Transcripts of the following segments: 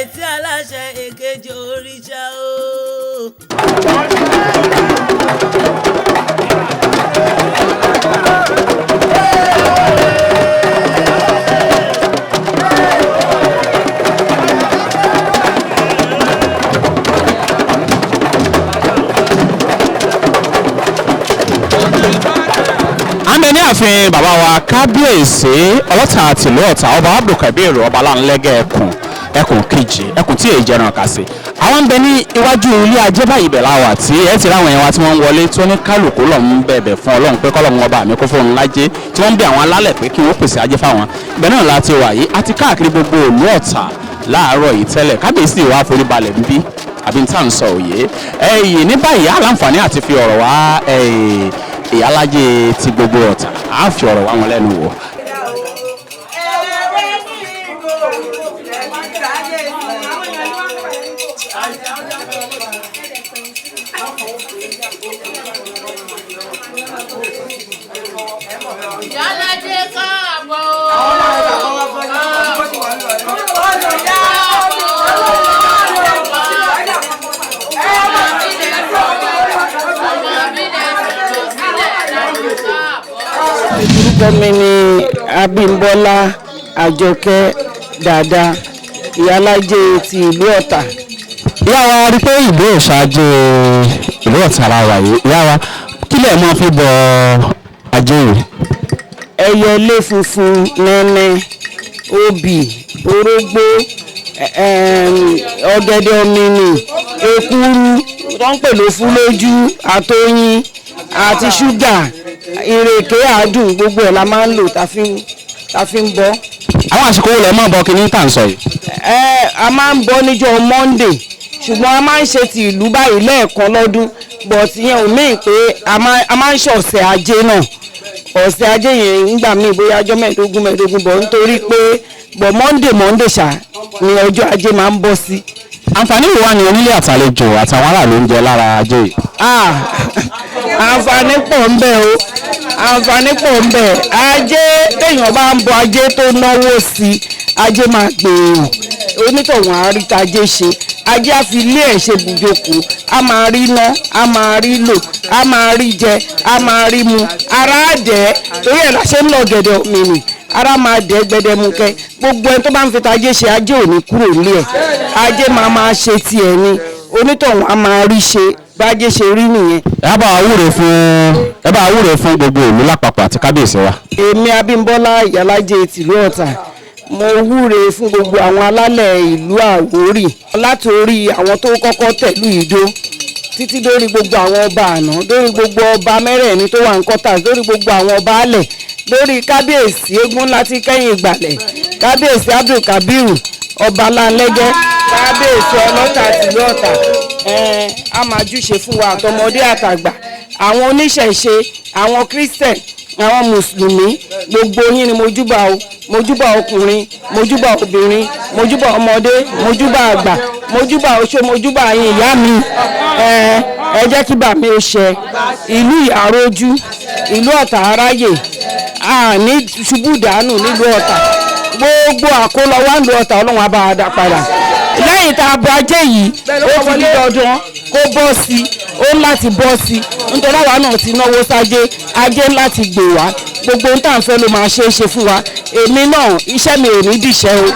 kábíyèsí aláṣẹ èkejì òrìṣà o. ní ààfin bàbá wa kábíyèsí ọlọ́ta tìlú ọ̀tà ọba abdulkabir ọba láńlẹ́gẹ̀ ẹkùn kejì ẹkùn tí èyí jẹran kà sí. àwọn ń bẹ ní iwájú ilé ajé báyìí bẹ̀ láwà tí ẹ ti ráwọn yẹn wá tí wọ́n ń wọlé tó ní kálukú lọ́n ń bẹ̀bẹ̀ fún ọlọ́run pé kọ́lọ́run ọba mi kó fóun lájé tí wọ́n ń bẹ àwọn alálẹ̀ pé kí wọ́n pèsè ajé fáwọn. ibẹ̀ náà láti wà yìí àti káàkiri gbogbo ìlú ọ̀tà láàárọ̀ yìí tẹ́lẹ̀ kábíyèsí ìwà àforíbalẹ̀ ń bí àbí tá à ń sọ òye ẹ̀yìn ní báyìí aláǹfààní àti fi ọ̀rọ̀ wá ìyálájé ti gbogbo ọ̀tà á fi ọ̀rọ̀ wá wọn lẹ́nu wò. ìyálájé káàbọ̀. orúkọ mi ni Abímbọ́lá Àjọkẹ́ Dàda ìyálájé ti ìlú Ọ̀tà. ìyá wa rí pé ìlú òṣàjò ìlú Ọ̀tà ara wà yìí ìyá wa kí lè máa fi bọ ajé yìí. ẹyẹlé funfun nẹ́nẹ́ obì orógbó ọ̀gẹ̀dẹ̀ ọ̀mìnì èkuru tó ń pè ló fún lójú àtọyìn àti ṣúgà ìrèké àádùn gbogbo ẹ̀ la máa ń lò tá fi ń bọ́. àwọn àsìkò wo lẹ máa bọ kíní tà ń sọ yìí. a máa ń bọ́ níjọ́ Monday ṣùgbọ́n a máa ń ṣe ti ìlú báyìí lẹ́ẹ̀kan lọ́dún but yẹn ò mí pé a máa ń ṣe ọ̀sẹ̀ ajé náà ọ̀sẹ̀ ajé yẹn nígbà míì bóyá ọjọ́ mẹ́ẹ̀ẹ́dógún bọ̀ nítorí pé bọ̀ Monday ṣá ni ọjọ́ ajé máa ń bọ́ sí. àǹfààní wo wá ní onílé àtàlejò àtàwọn aráàlú ń jẹ lára ajé yìí. àǹfààní pọ̀ ń bẹ o àǹfààní pọ̀ ń bẹ ajé téèyàn bá ń bọ ajé tó náwó sí ajé máa gbèrò onítọ̀hún àáríta ajé ṣe ajé á fi ilé ẹ̀ ṣe bùjókòó a máa rí ná a máa rí lò a máa rí jẹ a máa rí mu ara á dẹ̀ torí ẹ̀ la ṣe ń lọ gẹ̀dẹ̀ òmìnir ara máa dẹ̀ gbẹdẹmukẹ gbogbo ẹni tó bá ń fi tajé ṣe ajé ò ní kúrò nílé ẹ̀ ajé máa ṣe tiẹ̀ ni onítọ̀hún a máa rí ṣe bájé ṣe rí nìyẹn. ẹ bá wúre fún gbogbo ìlú lápapọ̀ àti kábíyèsí wa. èmi Abímbọ́lá ìyálájé tìlú Ọ̀tà mo wúre fún gbogbo àwọn alálẹ̀ ìlú Àwórì látòrí àwọn tó kọ́kọ́ tẹ̀lú Ìdó títí dórí gbogbo àwọn ọba àná dórí gbogbo ọba mẹ́rẹ̀ẹ̀rin tó wà ń kọ́tà dórí gbogbo àwọn ọba alẹ̀ lórí kábíyèsí eégún láti kẹ́yìn ìgbàlẹ̀ kábíyèsí Abdulkabir ọba láńlẹ́gẹ́ kábíyèsí ọlọ́tà tìlú Ọ̀tà a máa júṣe fún wa àtọmọdé àtàgbà àwọn oníṣẹ̀ṣe àwọn Christian àwọn mùsùlùmí gbogbo yín ni mojúbà o mojúbà ọkùnrin mojúbà obìnrin mojúbà ọmọdé mojúbà àgbà mojúbà oṣó mojúbà yín ìyá mi ẹ jẹ́ kí bà mí ó ṣe ìlú ìyàrójú ìlú Ọ̀tà aráyè àní ṣubú dànù nílùú Ọ̀tà gbogbo àkólọ wà ń lu Ọ̀tà Ọlọ́run á bá wa dá padà lẹ́yìn tá a bọ ajé yìí ó ti di dandan kó bọ́ sí ó ń láti bọ́ sí nítorí àwa náà ti náwó sájé ajé ń láti gbè wá gbogbo ń tàn fẹ́ ló máa ṣe é ṣe fún wa èmi náà iṣẹ́ mi ò ní dìṣẹ́ o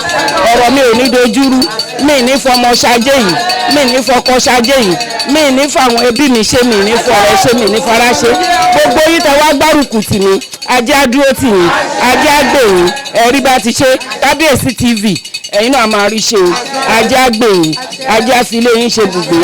ọ̀rọ̀ mi ò ní dojúrú mi ní fọmọ ṣájé yìí mi ní fọkọ ṣájé yìí mi ní fáwọn ẹbí mi ṣe mi ní fọ̀rọ̀ ṣe mi ní fara ṣe gbogbo yìí tẹ wá gbárùkù tì mí ajé á dúró tì yín ajé á gbè yín ẹ̀rí bá ti ṣe Kábíyèsí TV ẹ̀yin náà máa rí ṣe o ajé á gbè yín ajé á fi ilé yín ṣe bùgbé.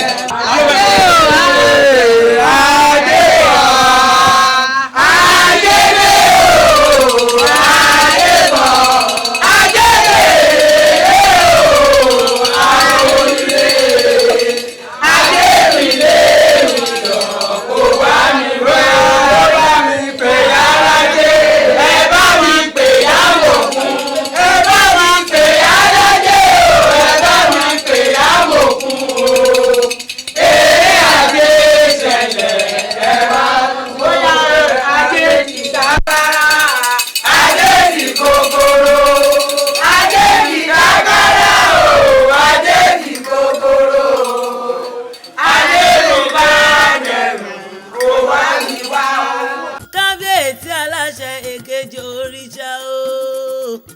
aláṣẹ èkejì òrìṣà o.